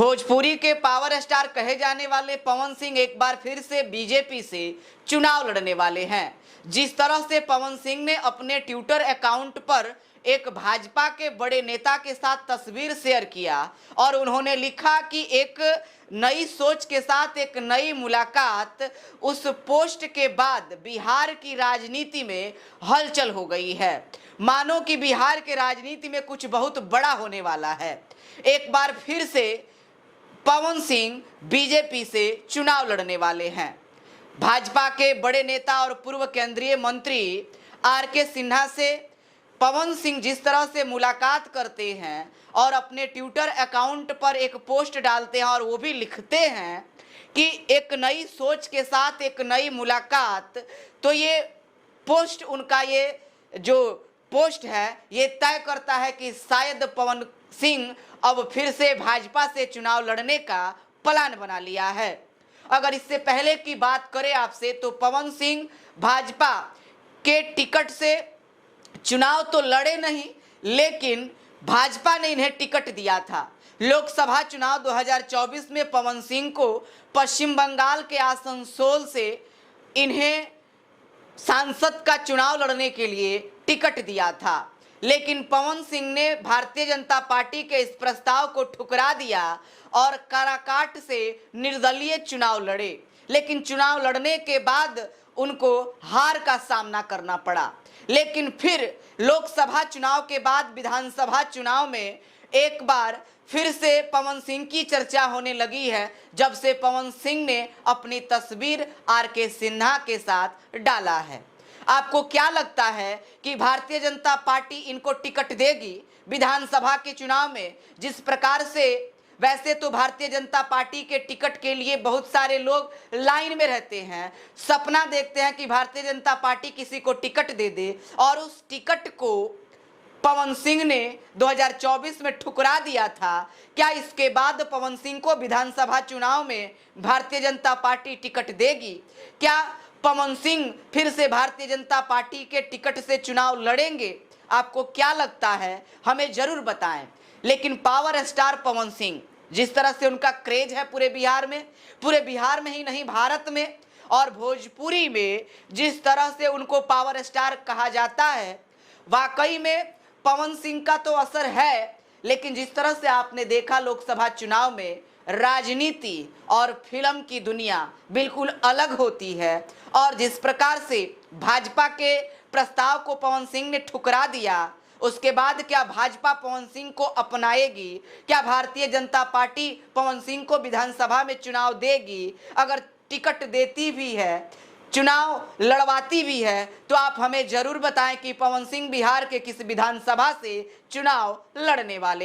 भोजपुरी के power star कहे जाने वाले पवन सिंह एक बार फिर से बीजेपी से चुनाव लड़ने वाले हैं। जिस तरह से पवन सिंह ने अपने ट्विटर अकाउंट पर एक भाजपा के बड़े नेता के साथ तस्वीर शेयर किया और उन्होंने लिखा कि एक नई सोच के साथ एक नई मुलाकात, उस पोस्ट के बाद बिहार की राजनीति में हलचल हो गई है। मानो कि बिहार के राजनीति में कुछ बहुत बड़ा होने वाला है। एक बार फिर से पवन सिंह बीजेपी से चुनाव लड़ने वाले हैं। भाजपा के बड़े नेता और पूर्व केंद्रीय मंत्री आर.के. सिन्हा से पवन सिंह जिस तरह से मुलाकात करते हैं और अपने ट्विटर अकाउंट पर एक पोस्ट डालते हैं और वो भी लिखते हैं कि एक नई सोच के साथ एक नई मुलाकात, तो ये पोस्ट उनका, ये जो पोस्ट है, ये तय करता है कि शायद पवन सिंह अब फिर से भाजपा से चुनाव लड़ने का प्लान बना लिया है। अगर इससे पहले की बात करें आपसे, तो पवन सिंह भाजपा के टिकट से चुनाव तो लड़े नहीं, लेकिन भाजपा ने इन्हें टिकट दिया था। लोकसभा चुनाव 2024 में पवन सिंह को पश्चिम बंगाल के आसनसोल से इन्हें सांसद का चुनाव लड़ने के लिए टिकट दिया था, लेकिन पवन सिंह ने भारतीय जनता पार्टी के इस प्रस्ताव को ठुकरा दिया और काराकाट से निर्दलीय चुनाव लड़े। लेकिन चुनाव लड़ने के बाद उनको हार का सामना करना पड़ा। लेकिन फिर लोकसभा चुनाव के बाद विधानसभा चुनाव में एक बार फिर से पवन सिंह की चर्चा होने लगी है, जब से पवन सिंह ने अपनी तस्वीर आर.के. सिन्हा के साथ डाला है। आपको क्या लगता है कि भारतीय जनता पार्टी इनको टिकट देगी विधानसभा के चुनाव में? जिस प्रकार से, वैसे तो भारतीय जनता पार्टी के टिकट के लिए बहुत सारे लोग लाइन में रहते हैं, सपना देखते हैं कि भारतीय जनता पार्टी किसी को टिकट दे दे, और उस टिकट को पवन सिंह ने 2024 में ठुकरा दिया था। क्या इसके बाद पवन सिंह को विधानसभा चुनाव में भारतीय जनता पार्टी टिकट देगी? क्या पवन सिंह फिर से भारतीय जनता पार्टी के टिकट से चुनाव लड़ेंगे? आपको क्या लगता है, हमें जरूर बताएं। लेकिन पावर स्टार पवन सिंह, जिस तरह से उनका क्रेज है पूरे बिहार में ही नहीं, भारत में और भोजपुरी में जिस तरह से उनको पावर स्टार कहा जाता है, वाकई में पवन सिंह का तो असर है। लेकिन जिस तरह से आपने देखा लोकसभा चुनाव में, राजनीति और फिल्म की दुनिया बिल्कुल अलग होती है, और जिस प्रकार से भाजपा के प्रस्ताव को पवन सिंह ने ठुकरा दिया, उसके बाद क्या भाजपा पवन सिंह को अपनाएगी? क्या भारतीय जनता पार्टी पवन सिंह को विधानसभा में चुनाव देगी? अगर टिकट देती भी है, चुनाव लड़वाती भी है, तो आप हमें जरूर बताएं कि पवन सिंह बिहार के किस विधानसभा से चुनाव लड़ने वाले